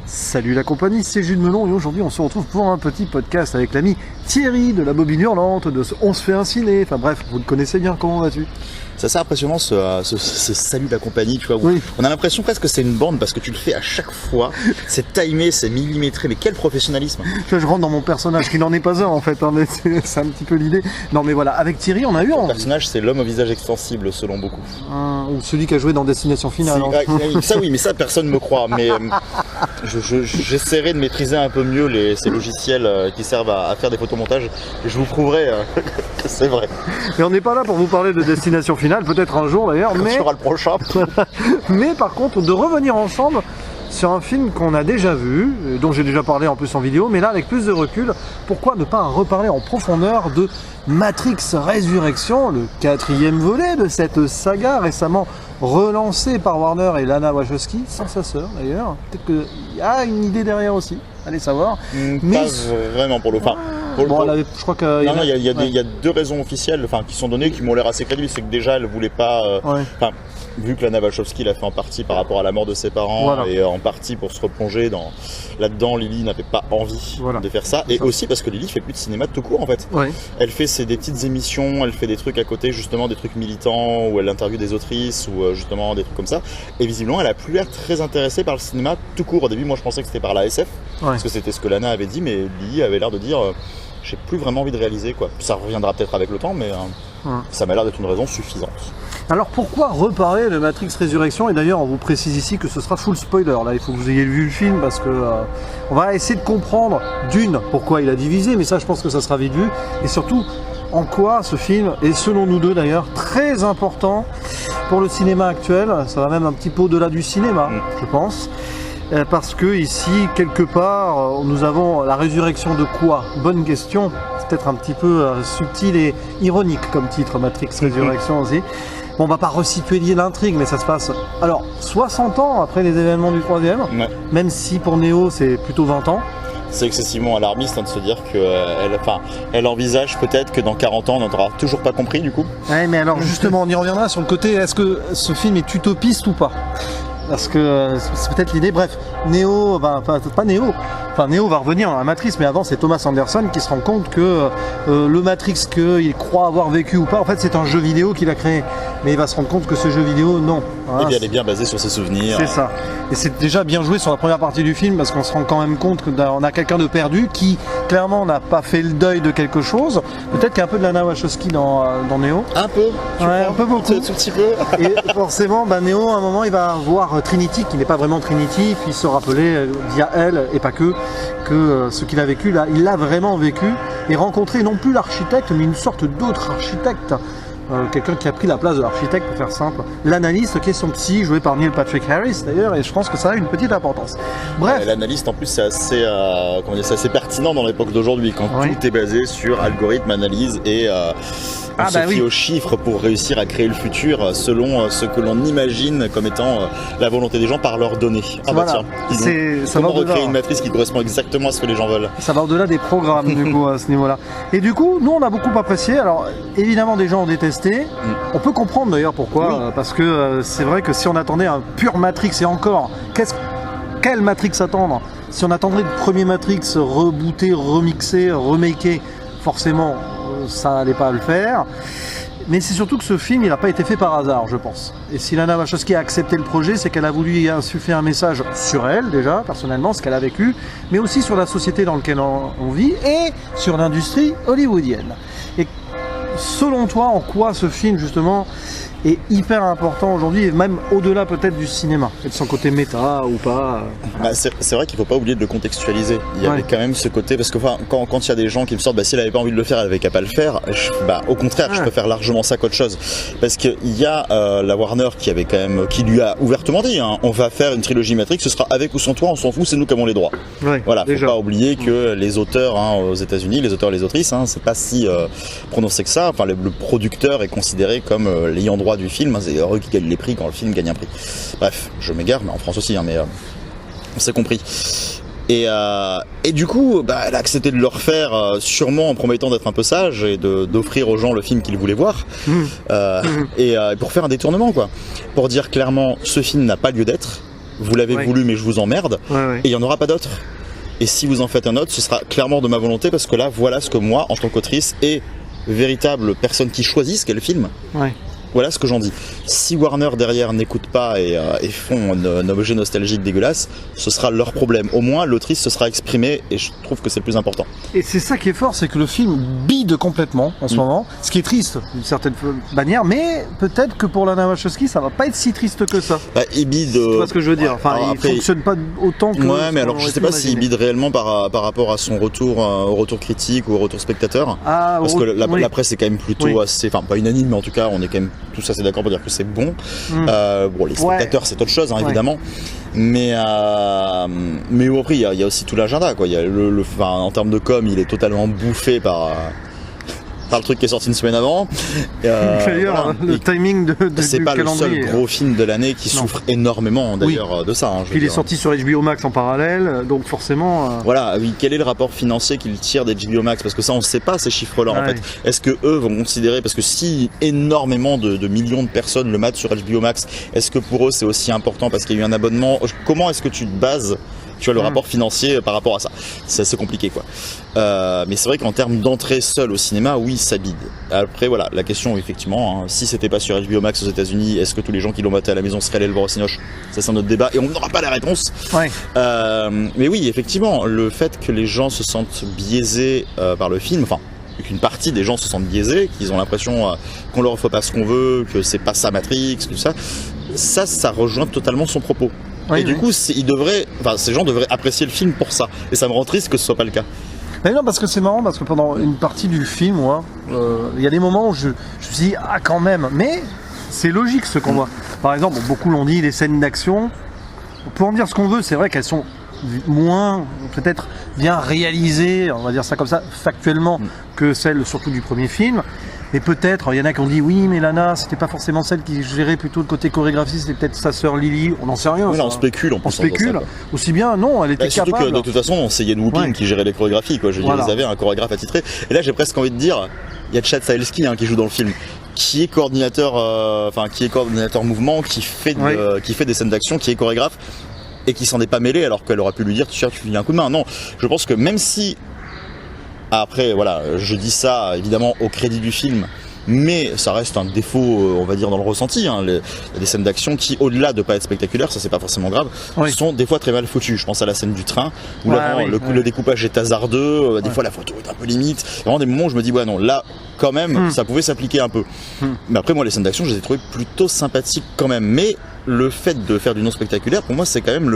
Salut la compagnie, c'est Jules Melon et aujourd'hui on se retrouve pour un petit podcast avec l'ami Thierry de la Bobine Hurlante, de On se fait un ciné, enfin bref, vous le connaissez bien, comment vas-tu? C'est assez impressionnant ce salut de la compagnie, tu vois, où oui. On a l'impression presque que c'est une bande parce que tu le fais à chaque fois, c'est timé, c'est millimétré, mais quel professionnalisme! Je rentre dans mon personnage, qui n'en est pas un en fait, hein, mais c'est un petit peu l'idée. Non mais voilà, avec Thierry on a eu... Le personnage c'est l'homme au visage extensible selon beaucoup. Ou celui qui a joué dans Destination Finale. Ça oui, mais ça personne me croit, mais j'essaierai de maîtriser un peu mieux ces logiciels qui servent à faire des photomontages et je vous prouverai que c'est vrai. Mais on n'est pas là pour vous parler de Destination Finale, peut-être un jour d'ailleurs, mais... Tu auras le prochain. Mais par contre, de revenir ensemble sur un film qu'on a déjà vu, dont j'ai déjà parlé en plus en vidéo, mais là avec plus de recul, pourquoi ne pas reparler en profondeur de Matrix Résurrection, le 4e volet de cette saga récemment relancée par Warner et Lana Wachowski, sans sa sœur d'ailleurs. Peut-être qu'il y a une idée derrière aussi, allez savoir. Mais pas vraiment pour le... Enfin, je crois qu'il y a deux raisons officielles qui sont données qui m'ont l'air assez crédibles. C'est que déjà elle voulait pas... vu que Lana Wachowski l'a fait en partie par rapport à la mort de ses parents et en partie pour se replonger là-dedans, Lily n'avait pas envie de faire ça. Et aussi parce que Lily fait plus de cinéma tout court en fait. Elle fait des petites émissions, elle fait des trucs à côté, justement des trucs militants où elle interviewe des autrices ou justement des trucs comme ça. Et visiblement elle a plus l'air très intéressée par le cinéma tout court. Au début moi je pensais que c'était par la SF parce que c'était ce que Lana avait dit, mais Lily avait l'air de dire j'ai plus vraiment envie de réaliser quoi. Ça reviendra peut-être avec le temps, mais ça m'a l'air d'être une raison suffisante. Alors pourquoi reparler de Matrix Résurrection? Et d'ailleurs on vous précise ici que ce sera full spoiler, là il faut que vous ayez vu le film parce que on va essayer de comprendre pourquoi il a divisé, mais ça je pense que ça sera vite vu, et surtout en quoi ce film est selon nous deux d'ailleurs très important pour le cinéma actuel. Ça va même un petit peu au-delà du cinéma je pense, parce que ici quelque part nous avons la résurrection de quoi? Bonne question, c'est peut-être un petit peu subtil et ironique comme titre, Matrix Résurrection aussi. Bon, on va pas resituer l'intrigue, mais ça se passe 60 ans après les événements du 3e, même si pour Neo c'est plutôt 20 ans. C'est excessivement alarmiste de se dire qu'elle envisage peut-être que dans 40 ans on n'aura toujours pas compris du coup. Ouais, mais alors justement on y reviendra sur le côté, est-ce que ce film est utopiste ou pas? Parce que c'est peut-être l'idée, bref, Neo, pas Neo, Neo va revenir dans la Matrix, mais avant c'est Thomas Anderson qui se rend compte que le Matrix qu'il croit avoir vécu ou pas, en fait c'est un jeu vidéo qu'il a créé. Mais il va se rendre compte que ce jeu vidéo, non. Et bien, elle est bien basée sur ses souvenirs. C'est ça. Et c'est déjà bien joué sur la première partie du film parce qu'on se rend quand même compte qu'on a quelqu'un de perdu qui, clairement, n'a pas fait le deuil de quelque chose. Peut-être qu'il y a un peu de Lana Wachowski dans Neo. Un peu. Un peu beaucoup. Un tout petit peu. Et forcément, Neo, à un moment, il va voir Trinity, qui n'est pas vraiment Trinity, puis se rappeler, via elle, et pas que ce qu'il a vécu, là, il l'a vraiment vécu, et rencontrer non plus l'architecte, mais une sorte d'autre architecte. Quelqu'un qui a pris la place de l'architecte, pour faire simple, l'analyste qui est son psy, joué par Neil Patrick Harris d'ailleurs, et je pense que ça a une petite importance. Bref. L'analyste en plus c'est assez pertinent dans l'époque d'aujourd'hui, quand tout est basé sur algorithme, analyse et on se fie aux chiffres pour réussir à créer le futur selon ce que l'on imagine comme étant la volonté des gens par leurs données. Comment recréer une matrice qui correspond exactement à ce que les gens veulent. Ça va au-delà des programmes du coup à ce niveau-là. Et du coup, nous on a beaucoup apprécié. Alors évidemment des gens ont détesté. On peut comprendre d'ailleurs pourquoi, parce que c'est vrai que si on attendait un pur Matrix, et encore, quel Matrix attendre? Si on attendrait le premier Matrix rebooté, remixé, remaké, forcément ça n'allait pas le faire. Mais c'est surtout que ce film, il n'a pas été fait par hasard, je pense. Et si Lana Wachowski a accepté le projet, c'est qu'elle a voulu y insuffler un message sur elle, déjà, personnellement, ce qu'elle a vécu, mais aussi sur la société dans laquelle on vit, et sur l'industrie hollywoodienne. Et selon toi, en quoi ce film, justement, est hyper important aujourd'hui, et même au-delà peut-être du cinéma, et de son côté méta ou pas. C'est vrai qu'il ne faut pas oublier de le contextualiser. Il y avait quand même ce côté, parce que quand il y a des gens qui me sortent, si elle n'avait pas envie de le faire, elle n'avait qu'à pas le faire, au contraire, je préfère largement ça qu'autre chose. Parce qu'il y a la Warner qui lui a ouvertement dit, on va faire une trilogie Matrix, ce sera avec ou sans toi, on s'en fout, c'est nous qui avons les droits. Voilà, faut pas oublier que les auteurs aux États-Unis, les auteurs et les autrices, c'est pas si prononcé que ça. Le producteur est considéré comme l'ayant droit du film, c'est eux qui gagnent les prix quand le film gagne un prix. Bref, je m'égare, mais en France aussi, mais on s'est compris. Et du coup, elle a accepté de le refaire, sûrement en promettant d'être un peu sage et d'offrir aux gens le film qu'ils voulaient voir, et pour faire un détournement, pour dire clairement, ce film n'a pas lieu d'être. vous l'avez voulu mais je vous emmerde, Ouais. et il n'y en aura pas d'autres. Et si vous en faites un autre, ce sera clairement de ma volonté, parce que là, voilà ce que moi, en tant qu'autrice et véritable personne qui choisit ce qu'est le film, Ouais. voilà ce que j'en dis. Si Warner derrière n'écoute pas et font un objet nostalgique dégueulasse, ce sera leur problème. Au moins, l'autrice se sera exprimée, et je trouve que c'est le plus important. Et c'est ça qui est fort, c'est que le film bide complètement en ce moment, ce qui est triste d'une certaine manière, mais peut-être que pour Lana Wachowski, ça va pas être si triste que ça. Bah, il bide. Tu vois ce que je veux dire? Enfin, alors il après, fonctionne pas autant que. Ouais, mais alors je sais pas s'il s'il bide réellement par rapport à son retour, au retour critique ou au retour spectateur. Ah, Parce que oui. la presse est quand même plutôt assez, enfin pas unanime, mais en tout cas on est quand même tous assez d'accord pour dire que c'est bon. Bon, les spectateurs c'est autre chose, hein, évidemment. Mais après il y a aussi tout l'agenda, quoi. Il y a en termes de com, il est totalement bouffé par le truc qui est sorti une semaine avant. D'ailleurs, le timing c'est du pas le calendrier. seul gros film de l'année qui souffre énormément d'ailleurs de ça. Hein, Puis il est sorti sur HBO Max en parallèle, donc forcément. Voilà, oui, quel est le rapport financier qu'il tire d'HBO Max? Parce que ça, on ne sait pas ces chiffres-là en fait. Est-ce que eux vont considérer, parce que si énormément de millions de personnes le matent sur HBO Max, est-ce que pour eux c'est aussi important parce qu'il y a eu un abonnement? Comment est-ce que tu te bases? Tu vois le rapport financier par rapport à ça. C'est assez compliqué, quoi. Mais c'est vrai qu'en termes d'entrée seule au cinéma, oui, ça bide. Après, voilà, la question, effectivement, hein, si c'était pas sur HBO Max aux États-Unis, est-ce que tous les gens qui l'ont maté à la maison seraient allés le voir au Cinoche? Ça, c'est un autre débat et on n'aura pas la réponse. Ouais. Mais oui, effectivement, le fait que les gens se sentent biaisés par le film, enfin, qu'une partie des gens se sentent biaisés, qu'ils ont l'impression qu'on leur fait pas ce qu'on veut, que c'est pas ça Matrix, tout ça, ça rejoint totalement son propos. Oui, et du coup, ces gens devraient apprécier le film pour ça. Et ça me rend triste que ce soit pas le cas. Mais non, parce que c'est marrant, parce que pendant une partie du film, moi, il y a des moments où je me suis dit, ah quand même, mais c'est logique ce qu'on voit. Par exemple, beaucoup l'ont dit, les scènes d'action, on peut en dire ce qu'on veut, c'est vrai qu'elles sont moins, peut-être bien réalisées, on va dire ça comme ça, factuellement, que celles surtout du premier film. Et peut-être, il y en a qui ont dit oui, mais Lana, c'était pas forcément celle qui gérait plutôt le côté chorégraphie, c'était peut-être sa sœur Lily, on n'en sait rien. Oui, ça. on spécule, On spécule. Ça, aussi bien, non, elle était surtout capable. Que de toute façon, c'est Yen Woo-ping qui gérait les chorégraphies, quoi. Je veux dire, ils avaient un chorégraphe attitré. Et là, j'ai presque envie de dire, il y a Chad Stahelski qui joue dans le film, qui est coordinateur, mouvement, qui fait des scènes d'action, qui est chorégraphe et qui s'en est pas mêlé, alors qu'elle aurait pu lui dire, tu files un coup de main. Non, je pense que même si après, voilà, je dis ça évidemment au crédit du film. Mais ça reste un défaut, on va dire, dans le ressenti. Hein. Il y a des scènes d'action qui, au-delà de pas être spectaculaires, ça c'est pas forcément grave, sont des fois très mal foutues. Je pense à la scène du train, où le découpage est hasardeux, des fois la photo est un peu limite. Il y a vraiment des moments où je me dis, ouais non, là, quand même, ça pouvait s'appliquer un peu. Mais après, moi, les scènes d'action, je les ai trouvées plutôt sympathiques quand même. Mais le fait de faire du non spectaculaire, pour moi, c'est quand même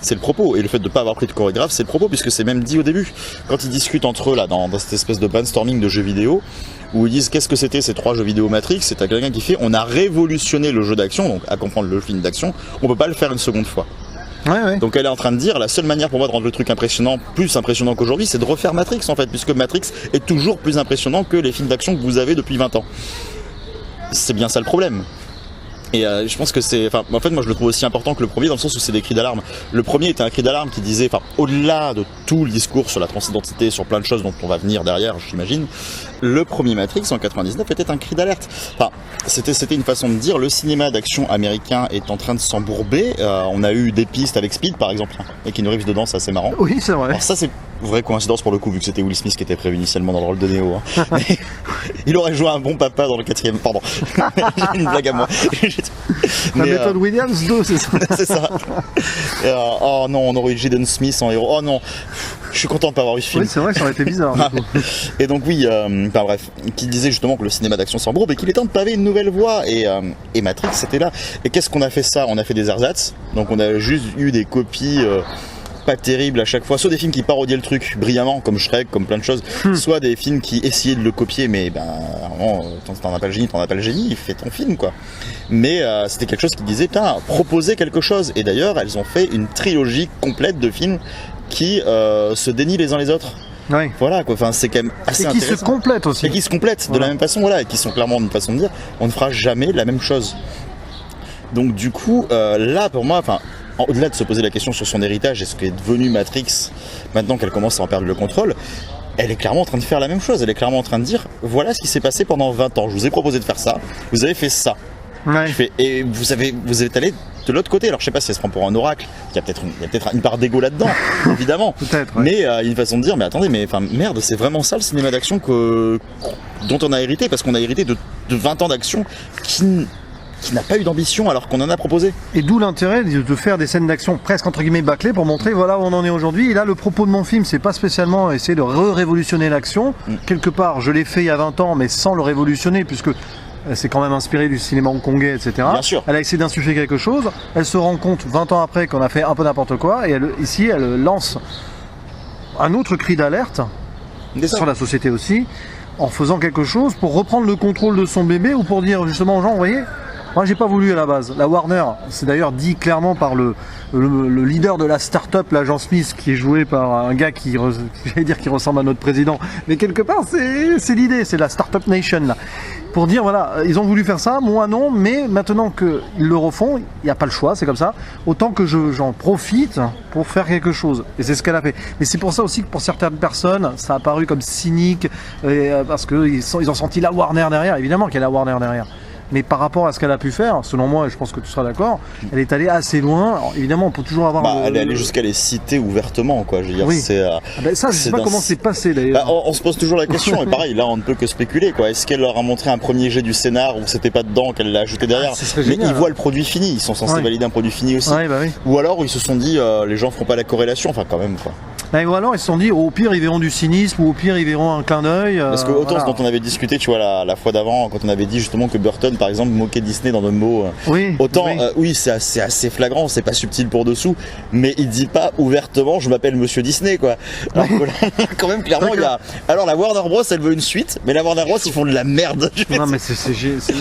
c'est le propos, et le fait de ne pas avoir pris de chorégraphe, c'est le propos, puisque c'est même dit au début. Quand ils discutent entre eux, là, dans cette espèce de brainstorming de jeux vidéo, où ils disent qu'est-ce que c'était ces 3 jeux vidéo Matrix, c'est à quelqu'un qui fait on a révolutionné le jeu d'action, donc à comprendre le film d'action, on peut pas le faire une seconde fois. Donc elle est en train de dire la seule manière pour moi de rendre le truc impressionnant, plus impressionnant qu'aujourd'hui, c'est de refaire Matrix en fait, puisque Matrix est toujours plus impressionnant que les films d'action que vous avez depuis 20 ans. C'est bien ça le problème. Et je pense que en fait moi je le trouve aussi important que le premier, dans le sens où c'est des cris d'alarme. Le premier était un cri d'alarme qui disait, au-delà de tout le discours sur la transidentité, sur plein de choses dont on va venir derrière, j'imagine, le premier Matrix en 99 était un cri d'alerte. C'était une façon de dire, le cinéma d'action américain est en train de s'embourber. On a eu des pistes avec Speed par exemple, et Keanu Reeves dedans, c'est assez marrant. Oui, c'est vrai. Alors ça c'est vraie coïncidence pour le coup, vu que c'était Will Smith qui était prévu initialement dans le rôle de Neo. Hein. Mais, il aurait joué un bon papa dans le 4e, pardon. J'ai une blague à moi. La méthode Williams 2, c'est ça. C'est ça. Oh non, on aurait eu Jaden Smith en héros. Oh non, je suis content de pas avoir eu ce film. Oui, c'est vrai, ça aurait été bizarre. Et donc oui, bref, qui disait justement que le cinéma d'action s'embourbe et qu'il est temps de paver une nouvelle voie. Et Matrix, c'était là. Et qu'est-ce qu'on a fait ça? On a fait des ersatz. Donc on a juste eu des copies pas terribles à chaque fois, soit des films qui parodiaient le truc brillamment, comme Shrek, comme plein de choses, soit des films qui essayaient de le copier, mais t'en as pas le génie, fais ton film quoi. Mais c'était quelque chose qui disait, proposez quelque chose. Et d'ailleurs, elles ont fait une trilogie complète de films qui se dénient les uns les autres. Oui. Voilà quoi, c'est quand même assez intéressant. Et qui se complètent aussi. Et qui se complètent de la même façon, voilà, et qui sont clairement une façon de dire, on ne fera jamais la même chose. Donc du coup, là pour moi, au-delà de se poser la question sur son héritage et ce qu'est devenu Matrix, maintenant qu'elle commence à en perdre le contrôle, elle est clairement en train de faire la même chose. Elle est clairement en train de dire, voilà ce qui s'est passé pendant 20 ans. Je vous ai proposé de faire ça, vous avez fait ça. Et vous êtes allé de l'autre côté. Alors je sais pas si elle se prend pour un oracle, il y a peut-être une part d'ego là-dedans, évidemment. Peut-être. Ouais. Mais il y a une façon de dire, mais attendez, mais enfin merde, c'est vraiment ça le cinéma d'action dont on a hérité, parce qu'on a hérité de 20 ans d'action qui n'a pas eu d'ambition alors qu'on en a proposé. Et d'où l'intérêt de faire des scènes d'action presque entre guillemets bâclées pour montrer voilà où on en est aujourd'hui. Et là, le propos de mon film, c'est pas spécialement essayer de révolutionner l'action. Quelque part, je l'ai fait il y a 20 ans, mais sans le révolutionner, puisque c'est quand même inspiré du cinéma hongkongais, etc. Bien sûr. Elle a essayé d'insuffler quelque chose. Elle se rend compte 20 ans après qu'on a fait un peu n'importe quoi. Et ici, elle lance un autre cri d'alerte sur la société aussi, en faisant quelque chose pour reprendre le contrôle de son bébé ou pour dire justement aux gens, vous voyez, moi j'ai pas voulu à la base. La Warner, c'est d'ailleurs dit clairement par le leader de la start-up, l'agent Smith, qui est joué par un gars qui ressemble à notre président. Mais quelque part, c'est l'idée, c'est la Startup Nation là. Pour dire voilà, ils ont voulu faire ça, moi non, mais maintenant qu'ils le refont, il n'y a pas le choix, c'est comme ça. Autant que j'en profite pour faire quelque chose. Et c'est ce qu'elle a fait. Mais c'est pour ça aussi que pour certaines personnes, ça a paru comme cynique, parce qu'ils ont senti la Warner derrière. Évidemment qu'il y a la Warner derrière. Mais par rapport à ce qu'elle a pu faire, selon moi, et je pense que tu seras d'accord, elle est allée assez loin. Alors, évidemment, on peut toujours avoir... elle est allée jusqu'à les citer ouvertement, quoi. Je veux dire, oui. C'est... ça, je sais pas comment c'est passé, d'ailleurs. On se pose toujours la question, et pareil, là, on ne peut que spéculer, quoi. Est-ce qu'elle leur a montré un premier jet du scénar où c'était pas dedans, qu'elle l'a ajouté derrière? Mais génial, ils voient le produit fini, ils sont censés valider un produit fini aussi. Ouais, bah oui. Ou alors, ils se sont dit, les gens feront pas la corrélation, enfin, quand même, quoi. Ou alors ils se sont dit au pire ils verront du cynisme ou au pire ils verront un clin d'œil. Parce que autant dont on avait discuté, tu vois, la fois d'avant, quand on avait dit justement que Burton par exemple moquait Disney dans Dumbo, autant oui c'est assez flagrant, c'est pas subtil pour dessous, mais il dit pas ouvertement je m'appelle Monsieur Disney, quoi. Alors que là, quand même clairement il y a. Alors la Warner Bros elle veut une suite, mais la Warner Bros ils font de la merde. Non mais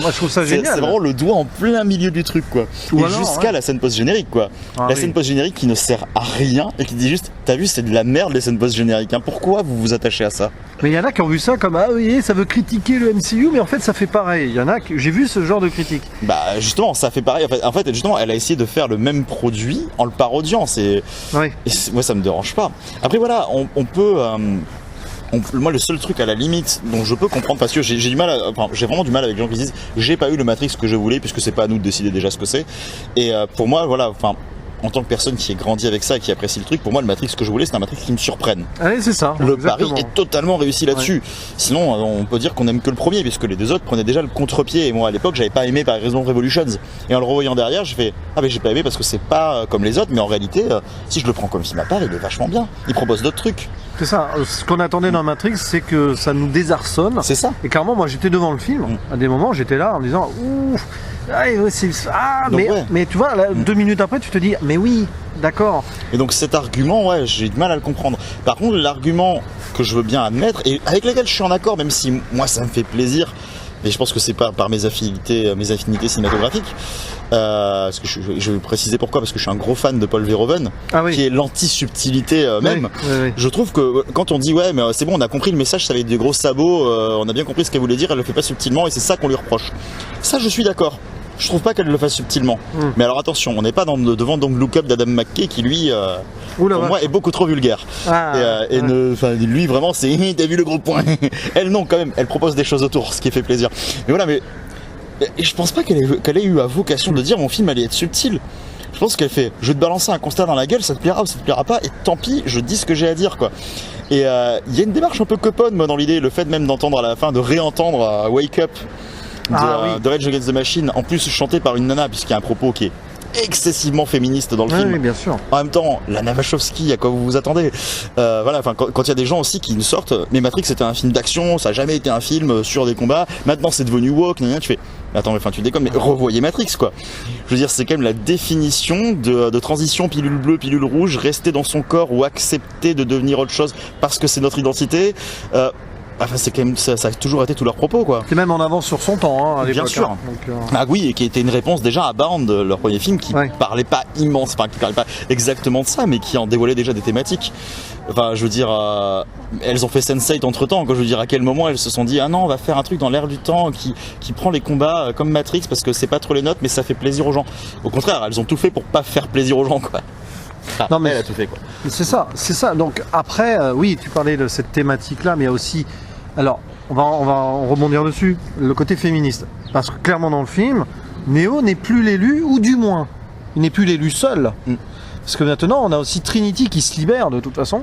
moi je trouve ça génial. C'est vraiment le doigt en plein milieu du truc, quoi. Et jusqu'à la scène post-générique, quoi. La scène post-générique qui ne sert à rien et qui dit juste t'as vu c'est de la merde les scènes post-génériques, hein. Pourquoi vous vous attachez à ça? Mais il y en a qui ont vu ça comme ah oui ça veut critiquer le MCU, mais en fait ça fait pareil. Il y en a j'ai vu ce genre de critique. Bah justement ça fait pareil. En fait justement elle a essayé de faire le même produit en le parodiant. Et moi ça me dérange pas. Après voilà on peut moi le seul truc à la limite dont je peux comprendre, parce que j'ai vraiment du mal avec les gens qui disent j'ai pas eu le Matrix que je voulais puisque c'est pas à nous de décider déjà ce que c'est. Et pour moi voilà en tant que personne qui est grandi avec ça et qui apprécie le truc, pour moi le Matrix que je voulais c'est un Matrix qui me surprenne. Allez, c'est ça. Le pari est totalement réussi là-dessus. Sinon on peut dire qu'on aime que le premier puisque les deux autres prenaient déjà le contre-pied, et moi à l'époque j'avais pas aimé par raison de Revolutions, et en le revoyant derrière j'ai fait ah mais j'ai pas aimé parce que c'est pas comme les autres, mais en réalité si je le prends comme film à part il est vachement bien, il propose d'autres trucs. C'est ça, ce qu'on attendait dans Matrix c'est que ça nous désarçonne. C'est ça. Et clairement moi j'étais devant le film, à des moments j'étais là en me disant ouf. Mais tu vois, là, 2 minutes après, tu te dis, mais oui, d'accord. Et donc cet argument, j'ai du mal à le comprendre. Par contre, l'argument que je veux bien admettre, et avec lequel je suis en accord, même si moi ça me fait plaisir, et je pense que c'est pas par mes affinités cinématographiques, parce que je vais préciser pourquoi, parce que je suis un gros fan de Paul Verhoeven, qui est l'anti-subtilité même. Oui. Je trouve que quand on dit ouais mais c'est bon on a compris le message, ça va être des gros sabots, on a bien compris ce qu'elle voulait dire, elle le fait pas subtilement et c'est ça qu'on lui reproche. Ça je suis d'accord. Je trouve pas qu'elle le fasse subtilement. Mais alors attention, on n'est pas devant donc Look Up d'Adam McKay qui lui, pour moi, est beaucoup trop vulgaire. Lui vraiment c'est t'as vu le gros point. Elle non quand même, elle propose des choses autour, ce qui fait plaisir. Mais voilà, mais je pense pas qu'elle ait eu à vocation de dire mon film allait être subtil. Je pense qu'elle fait je vais te balancer un constat dans la gueule, ça te plaira ou ça te plaira pas, et tant pis, je dis ce que j'ai à dire, quoi. Et il y a une démarche un peu coponne moi dans l'idée, le fait même d'entendre à la fin, de réentendre Wake Up de Rage Against the Machine, en plus chanté par une nana, puisqu'il y a un propos qui est excessivement féministe dans le film. Oui, bien sûr. En même temps, Lana Wachowski, à quoi vous vous attendez? Quand il y a des gens aussi qui nous sortent, mais Matrix c'était un film d'action, ça a jamais été un film sur des combats, maintenant c'est devenu woke, tu fais, attends, tu déconnes, mais revoyez Matrix, quoi. Je veux dire, c'est quand même la définition de transition pilule bleue, pilule rouge, rester dans son corps ou accepter de devenir autre chose parce que c'est notre identité. C'est quand même, ça a toujours été tout leur propos, quoi. C'est même en avance sur son temps, à l'époque. Bien sûr. Ah oui, et qui était une réponse déjà à Bound, leur premier film, qui parlait pas qui parlait pas exactement de ça, mais qui en dévoilait déjà des thématiques. Enfin, je veux dire, elles ont fait Sense8 entre temps. Je veux dire, à quel moment elles se sont dit ah non, on va faire un truc dans l'air du temps qui prend les combats comme Matrix parce que c'est pas trop les notes, mais ça fait plaisir aux gens. Au contraire, elles ont tout fait pour pas faire plaisir aux gens, quoi. Non mais elle a tout fait, quoi. C'est ça. Donc après, oui, tu parlais de cette thématique-là, mais il y a aussi, alors on va rebondir dessus, le côté féministe, parce que clairement dans le film, Neo n'est plus l'élu, ou du moins Il n'est plus l'élu seul. Parce que maintenant, on a aussi Trinity qui se libère de toute façon.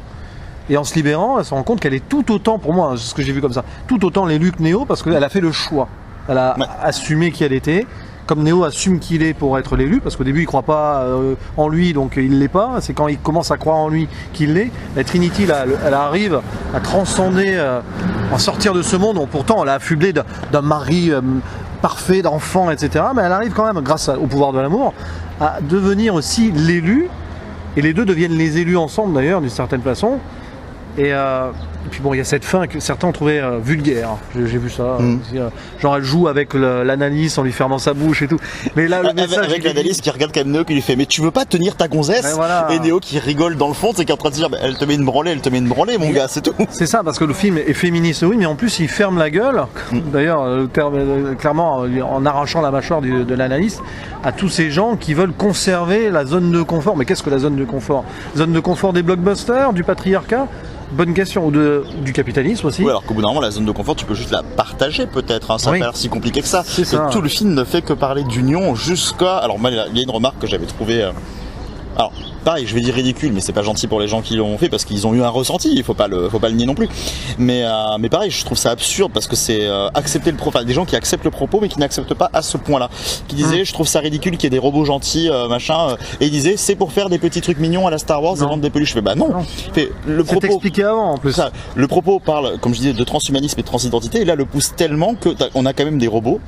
Et en se libérant, elle se rend compte qu'elle est tout autant, pour moi, c'est ce que j'ai vu comme ça, tout autant l'élu que Neo, parce qu'elle a fait le choix. Elle a assumé qui elle était. Comme Neo assume qu'il est pour être l'élu, parce qu'au début il croit pas en lui, donc il l'est pas. C'est quand il commence à croire en lui qu'il l'est. La Trinity, là, elle arrive à transcender, à sortir de ce monde. Pourtant, elle a affublé d'un mari parfait, d'enfant, etc. Mais elle arrive quand même, grâce au pouvoir de l'amour, à devenir aussi l'élu. Et les deux deviennent les élus ensemble, d'ailleurs, d'une certaine façon. Et puis bon, il y a cette fin que certains ont trouvé vulgaire. J'ai vu ça. Genre, elle joue avec l'analyste en lui fermant sa bouche et tout. Mais là, le message, avec l'analyste qui regarde quand même Neo qui lui fait mais tu veux pas tenir ta gonzesse, voilà. Et Neo qui rigole dans le fond, c'est qui est en train de dire elle te met une branlée, mon gars, c'est tout. C'est ça, parce que le film est féministe, oui, mais en plus il ferme la gueule. D'ailleurs, clairement, en arrachant la mâchoire de l'analyste à tous ces gens qui veulent conserver la zone de confort. Mais qu'est-ce que la zone de confort? Zone de confort des blockbusters, du patriarcat? Bonne question, ou du capitalisme aussi. Oui, alors qu'au bout d'un moment, la zone de confort, tu peux juste la partager peut-être, hein, ça n'a pas l'air si compliqué que ça. Tout le film ne fait que parler d'union jusqu'à... Alors moi, il y a une remarque que j'avais trouvée... Alors, pareil, je vais dire ridicule, mais c'est pas gentil pour les gens qui l'ont fait parce qu'ils ont eu un ressenti, il faut pas le nier non plus. Mais pareil, je trouve ça absurde parce que c'est accepter le propos, des gens qui acceptent le propos mais qui n'acceptent pas à ce point-là. Qui disaient, je trouve ça ridicule qu'il y ait des robots gentils, machin, et ils disaient, c'est pour faire des petits trucs mignons à la Star Wars et vendre des peluches. Je fais, bah non. Le propos, c'est expliqué avant en plus. Ça, le propos parle, comme je disais, de transhumanisme et de transidentité, et là le pousse tellement que on a quand même des robots,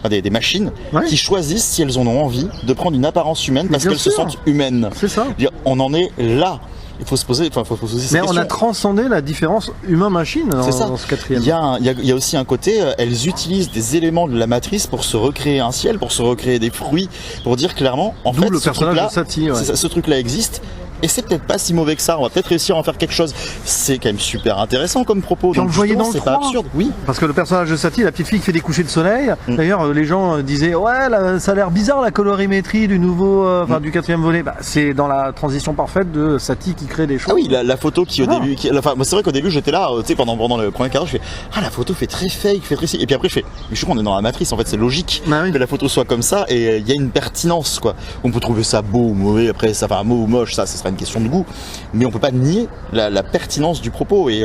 des machines, qui choisissent si elles en ont envie de prendre une apparence humaine parce qu'elles se sentent humaines. C'est ça. On en est là. Il faut se poser, faut se poser cette question. On a transcendé la différence humain-machine dans ce quatrième. Il y a aussi un côté, elles utilisent des éléments de la matrice pour se recréer un ciel, pour se recréer des fruits, pour dire clairement, en fait, le personnage de Satie, ce truc-là existe. Et c'est peut-être pas si mauvais que ça, on va peut-être réussir à en faire quelque chose. C'est quand même super intéressant comme propos. Donc, on le voyait dans le 3. C'est pas absurde, oui. Parce que le personnage de Satie, la petite fille qui fait des couchers de soleil, d'ailleurs les gens disaient ouais ça a l'air bizarre la colorimétrie du nouveau, du quatrième volet. C'est dans la transition parfaite de Satie qui crée des choses. Ah oui, la photo qui au début, moi c'est vrai qu'au début j'étais là, tu sais pendant le premier quart d'heure, je fais la photo fait très fake, fait très si. Et puis après je fais mais je suis qu'on est dans la matrice en fait, c'est logique que la photo soit comme ça et il y a une pertinence quoi. On peut trouver ça beau ou mauvais, après ça va beau ou moche, ça sera une question de goût. Mais on peut pas nier la pertinence du propos et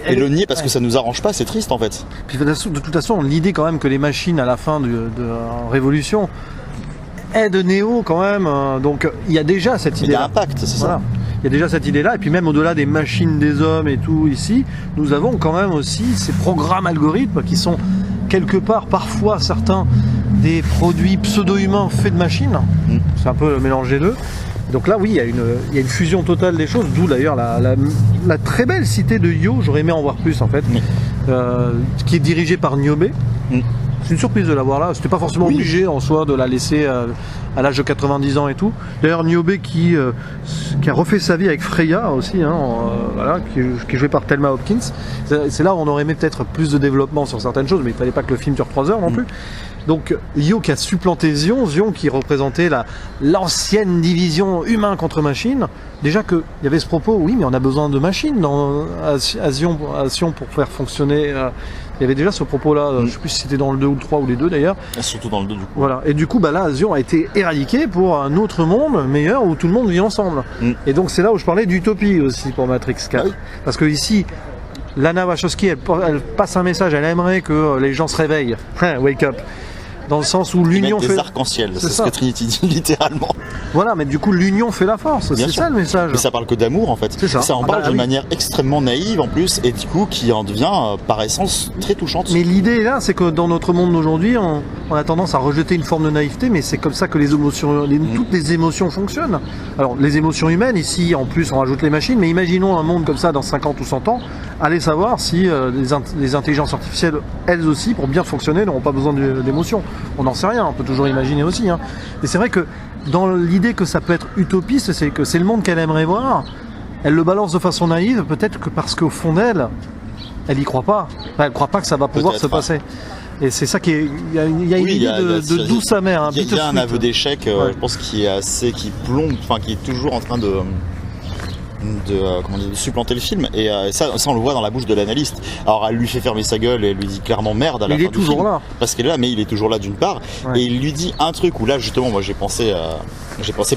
le nier parce que ça nous arrange pas, c'est triste en fait. Puis de toute façon, l'idée quand même que les machines à la fin de Révolution aident Neo quand même, donc il y a déjà cette idée. Il y a un pacte, c'est ça. Il y a déjà cette idée-là, et puis même au-delà des machines des hommes et tout ici, nous avons quand même aussi ces programmes algorithmes qui sont quelque part, parfois certains, des produits pseudo-humains faits de machines. C'est un peu le mélange des deux. Donc là, oui, il y a une fusion totale des choses, d'où d'ailleurs la très belle cité de Io, j'aurais aimé en voir plus en fait, qui est dirigée par Niobe. C'est une surprise de la voir là, c'était pas forcément obligé en soi de la laisser à l'âge de 90 ans et tout. D'ailleurs Niobe qui a refait sa vie avec Freya aussi, qui est jouée par Thelma Hopkins. C'est là où on aurait aimé peut-être plus de développement sur certaines choses, mais il fallait pas que le film dure 3 heures non plus. Donc Io qui a supplanté Zion qui représentait l'ancienne division humain contre machine. Déjà qu'il y avait ce propos, oui mais on a besoin de machines à Sion pour faire fonctionner. Il y avait déjà ce propos-là, je ne sais plus si c'était dans le 2 ou le 3 ou les deux d'ailleurs. Surtout dans le 2 du coup. Voilà. Et du coup, là, Zion a été éradiqué pour un autre monde meilleur où tout le monde vit ensemble. Et donc c'est là où je parlais d'utopie aussi pour Matrix 4. Parce que ici, Lana Wachowski, elle passe un message, elle aimerait que les gens se réveillent. Wake up. Dans le sens où l'union fait... des arcs-en-ciel, c'est ce que Trinity dit littéralement. Voilà, mais du coup l'union fait la force, c'est ça le message. Mais ça parle que d'amour en fait. Ça en parle de manière extrêmement naïve en plus, et du coup qui en devient par essence très touchante. Mais l'idée là, c'est que dans notre monde d'aujourd'hui, on a tendance à rejeter une forme de naïveté, mais c'est comme ça que les émotions, toutes les émotions fonctionnent. Alors les émotions humaines, ici en plus on rajoute les machines, mais imaginons un monde comme ça dans 50 ou 100 ans, allez savoir si les intelligences artificielles, elles aussi, pour bien fonctionner, n'auront pas besoin d'émotions. On n'en sait rien, on peut toujours imaginer aussi. Mais c'est vrai que dans l'idée que ça peut être utopiste, c'est que c'est le monde qu'elle aimerait voir, elle le balance de façon naïve, peut-être que parce qu'au fond d'elle, elle y croit pas. Enfin, elle croit pas que ça va pouvoir se passer. Et c'est ça qui est... Il y a une idée de douce amère. Il y a un aveu d'échec, je pense, qui plombe, qui est toujours en train de de supplanter le film, et ça on le voit dans la bouche de l'analyste. Alors elle lui fait fermer sa gueule et elle lui dit clairement merde à la fin du film. Il est toujours là. Parce qu'elle est là, mais il est toujours là d'une part, et il lui dit un truc où là justement moi j'ai pensé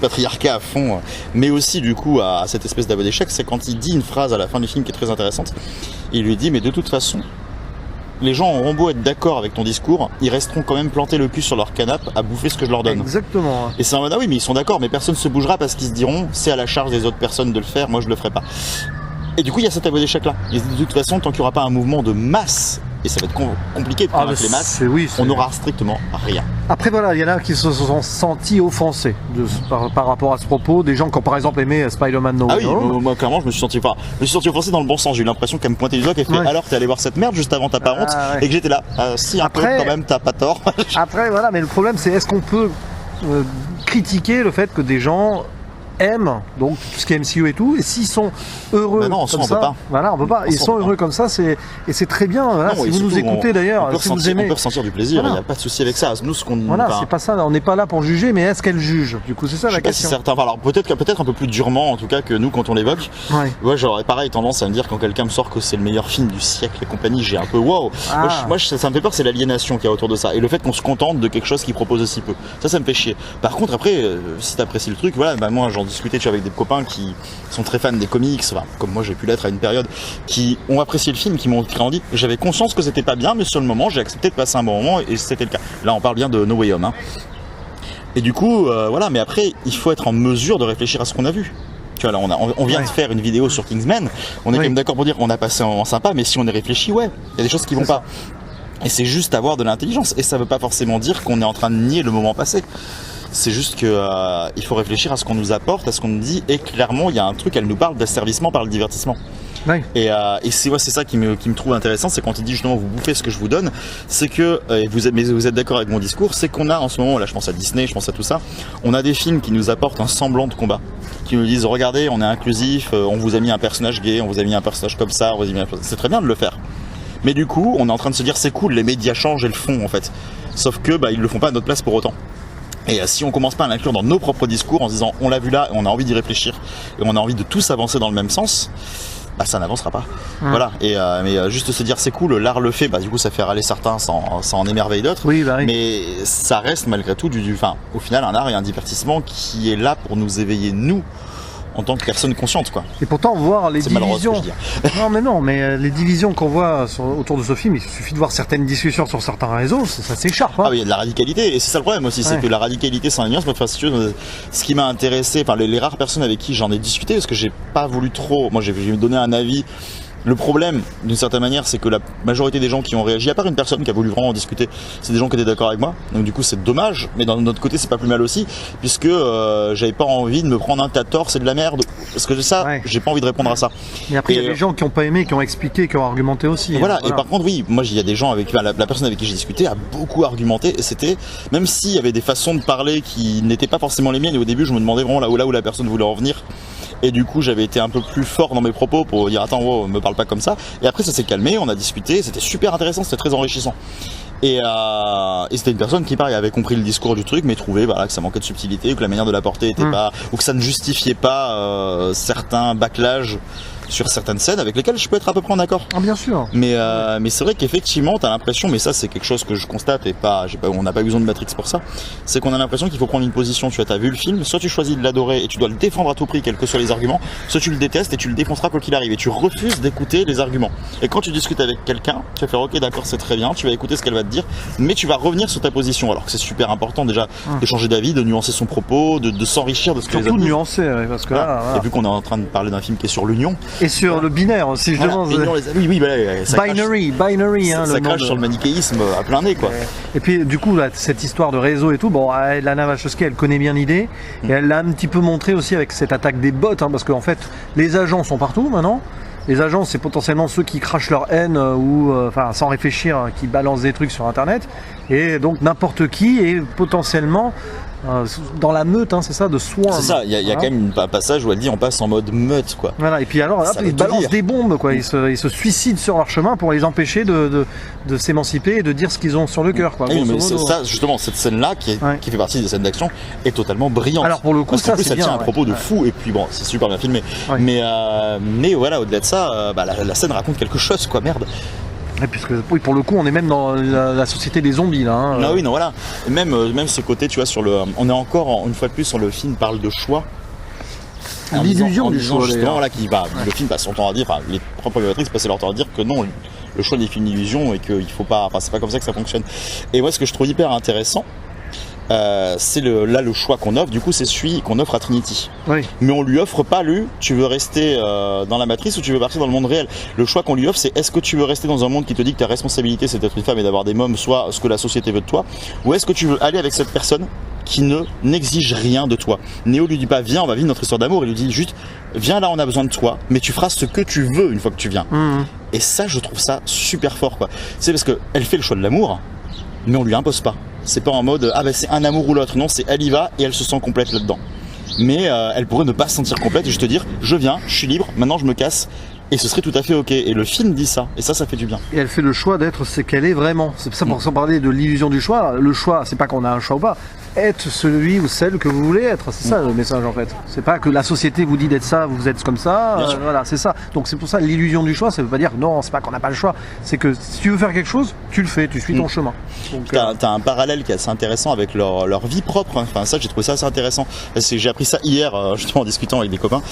patriarcat à fond, mais aussi du coup à cette espèce d'aveu d'échec, c'est quand il dit une phrase à la fin du film qui est très intéressante. Il lui dit mais de toute façon les gens auront beau être d'accord avec ton discours, ils resteront quand même plantés le cul sur leur canapé à bouffer ce que je leur donne. Exactement. Et c'est en mode ah oui mais ils sont d'accord, mais personne se bougera parce qu'ils se diront c'est à la charge des autres personnes de le faire, moi je le ferai pas. Et du coup il y a cet aveu d'échec là. Et de toute façon tant qu'il n'y aura pas un mouvement de masse, et ça va être compliqué de convaincre les masses, on n'aura strictement rien. Après voilà, il y en a qui se sont sentis offensés par rapport à ce propos, des gens qui ont par exemple aimé Spider-Man No Way Home. Ah oui, moi clairement je me suis senti offensé dans le bon sens, j'ai eu l'impression qu'elle me pointait du doigt, qu'elle fait alors t'es allé voir cette merde juste avant, t'as pas honte, et que j'étais là, si un peu quand même t'as pas tort. Après voilà, mais le problème c'est est-ce qu'on peut critiquer le fait que des gens aiment donc tout ce qui est MCU et tout, et s'ils sont heureux non, comme on ça, peut pas. Voilà, on peut pas. Ils sont heureux comme ça, et c'est très bien. Voilà, non, si vous nous écoutez d'ailleurs, si vous aimez, on peut ressentir du plaisir. Il n'y a pas de souci avec ça. Nous, c'est pas ça. On n'est pas là pour juger, mais est-ce qu'elle juge? Du coup, c'est ça la question. Certains. Alors peut-être un peu plus durement, en tout cas que nous quand on l'évoque. Ouais, j'aurais pareil tendance à me dire quand quelqu'un me sort que c'est le meilleur film du siècle et compagnie, j'ai un peu wow. Moi, ça me fait peur, c'est l'aliénation qu'il y a autour de ça et le fait qu'on se contente de quelque chose qui propose aussi peu. Ça me fait chier. Par contre, après, si t'apprécies le truc, voilà, moi j'en discutais avec des copains qui sont très fans des comics, comme moi j'ai pu l'être à une période, qui ont apprécié le film, qui m'ont dit j'avais conscience que c'était pas bien, mais sur le moment j'ai accepté de passer un bon moment et c'était le cas. Là on parle bien de No Way Home. Et du coup, voilà, mais après il faut être en mesure de réfléchir à ce qu'on a vu. Tu vois, là on vient de faire une vidéo sur Kingsman, on est quand même d'accord pour dire qu'on a passé un moment sympa, mais si on y réfléchit, il y a des choses qui vont pas. Et c'est juste avoir de l'intelligence, et ça veut pas forcément dire qu'on est en train de nier le moment passé. C'est juste que il faut réfléchir à ce qu'on nous apporte, à ce qu'on nous dit, et clairement il y a un truc, elle nous parle d'asservissement par le divertissement. Oui. Et c'est ça qui me trouve intéressant, c'est quand il dit justement vous bouffez ce que je vous donne, c'est que vous êtes d'accord avec mon discours, c'est qu'on a en ce moment, là je pense à Disney, je pense à tout ça, on a des films qui nous apportent un semblant de combat, qui nous disent regardez on est inclusif, on vous a mis un personnage gay, on vous a mis un personnage comme ça, c'est très bien de le faire. Mais du coup on est en train de se dire c'est cool, les médias changent et le font en fait, sauf que ils le font pas à notre place pour autant. Et si on commence pas à l'inclure dans nos propres discours en se disant on l'a vu là et on a envie d'y réfléchir et on a envie de tous avancer dans le même sens, ça n'avancera pas. Voilà. Mais juste se dire c'est cool, l'art le fait, du coup ça fait râler certains, ça en émerveille d'autres. Oui. Mais ça reste malgré tout au final un art et un divertissement qui est là pour nous éveiller nous en tant que personne consciente quoi. Et pourtant voir les divisions. Mais les divisions qu'on voit autour de ce film, il suffit de voir certaines discussions sur certains réseaux, ça s'écharpe. Ah oui, il y a de la radicalité et c'est ça le problème aussi, c'est que la radicalité sans la nuance, ce qui m'a intéressé, les rares personnes avec qui j'en ai discuté, parce que j'ai pas voulu trop, moi j'ai donné un avis. Le problème, d'une certaine manière, c'est que la majorité des gens qui ont réagi, à part une personne qui a voulu vraiment en discuter, c'est des gens qui étaient d'accord avec moi. Donc du coup, c'est dommage, mais d'un autre côté, c'est pas plus mal aussi, puisque j'avais pas envie de me prendre un tas de tort, c'est de la merde. Parce que j'ai pas envie de répondre à ça. Mais après, il y a des gens qui ont pas aimé, qui ont expliqué, qui ont argumenté aussi. Et voilà. Et par contre, oui, moi, il y a des gens avec la personne avec qui j'ai discuté a beaucoup argumenté, et c'était, même s'il y avait des façons de parler qui n'étaient pas forcément les miennes, et au début, je me demandais vraiment là où la personne voulait en venir. Et du coup j'avais été un peu plus fort dans mes propos pour dire attends me parle pas comme ça, et après ça s'est calmé, on a discuté, c'était super intéressant, c'était très enrichissant et c'était une personne qui pareil avait compris le discours du truc mais trouvait que ça manquait de subtilité, ou que la manière de l'apporter était pas, ou que ça ne justifiait pas certains bâclages sur certaines scènes avec lesquelles je peux être à peu près en accord. Ah bien sûr. Mais c'est vrai qu'effectivement t'as l'impression, mais ça c'est quelque chose que je constate et on n'a pas besoin de Matrix pour ça, c'est qu'on a l'impression qu'il faut prendre une position. Tu as vu le film, soit tu choisis de l'adorer et tu dois le défendre à tout prix quels que soient les arguments, soit tu le détestes et tu le défonceras quoi qu'il arrive et tu refuses d'écouter les arguments. Et quand tu discutes avec quelqu'un, tu vas faire ok d'accord c'est très bien, tu vas écouter ce qu'elle va te dire, mais tu vas revenir sur ta position, alors que c'est super important déjà de changer d'avis, de nuancer son propos, de s'enrichir de ce que les autres disent. Surtout de nuancer, parce que là, et vu qu'on est en train de parler d'un film qui est sur l'union, et sur le binaire aussi, justement. Binary, ça crache sur le manichéisme à plein nez, quoi. Et puis, du coup, là, cette histoire de réseau et tout, Lana Wachowski, elle connaît bien l'idée, et elle l'a un petit peu montré aussi avec cette attaque des bots, parce qu'en fait, les agents sont partout maintenant. Les agents, c'est potentiellement ceux qui crachent leur haine ou, sans réfléchir, qui balancent des trucs sur Internet. Et donc, n'importe qui est potentiellement dans la meute, hein, c'est ça, de Swarm. C'est ça, il y a quand même un passage où elle dit on passe en mode meute, quoi. Voilà, et puis alors là, ils balancent des bombes, quoi. Ils se suicident sur leur chemin pour les empêcher de s'émanciper et de dire ce qu'ils ont sur le cœur, quoi. Oui, mais ça, justement, cette scène-là, qui fait partie des scènes d'action, est totalement brillante. Alors pour le coup, parce qu'en plus, elle tient un propos de fou, et puis bon, c'est super bien filmé. Ouais. Mais voilà, au-delà de ça, la scène raconte quelque chose, quoi, merde. Et puisque oui, pour le coup, on est même dans la société des zombies là. Hein. Ah oui, non, voilà. Et même ce côté, tu vois, on est encore une fois de plus sur le film parle de choix. L'illusion du choix. Justement, là, le film passe son temps à dire, les propres réalisatrices passaient leur temps à dire que non, le choix n'est qu'une illusion et qu'il faut pas, c'est pas comme ça que ça fonctionne. Et moi, ce que je trouve hyper intéressant, c'est le choix qu'on offre, du coup c'est celui qu'on offre à Trinity. Oui. Mais on lui offre pas tu veux rester dans la matrice ou tu veux partir dans le monde réel. Le choix qu'on lui offre, c'est est-ce que tu veux rester dans un monde qui te dit que ta responsabilité c'est d'être une femme et d'avoir des mômes, soit ce que la société veut de toi, ou est-ce que tu veux aller avec cette personne qui n'exige rien de toi. Néo lui dit pas viens, on va vivre notre histoire d'amour, il lui dit juste viens là, on a besoin de toi, mais tu feras ce que tu veux une fois que tu viens. Et ça, je trouve ça super fort, quoi. C'est parce que elle fait le choix de l'amour, mais on lui impose pas. C'est pas en mode c'est un amour ou l'autre, non, c'est elle y va et elle se sent complète là-dedans. Mais elle pourrait ne pas se sentir complète et juste te dire je viens, je suis libre, maintenant je me casse. Et ce serait tout à fait ok. Et le film dit ça. Et ça fait du bien. Et elle fait le choix d'être ce qu'elle est vraiment. C'est pour ça, pour parler de l'illusion du choix, le choix, c'est pas qu'on a un choix ou pas. Être celui ou celle que vous voulez être. C'est ça le message en fait. C'est pas que la société vous dit d'être ça, vous êtes comme ça. Voilà, c'est ça. Donc c'est pour ça l'illusion du choix, ça veut pas dire non, c'est pas qu'on n'a pas le choix. C'est que si tu veux faire quelque chose, tu le fais, tu suis ton chemin. T'as un parallèle qui est assez intéressant avec leur vie propre. Enfin ça, j'ai trouvé ça assez intéressant. J'ai appris ça hier, justement en discutant avec des copains.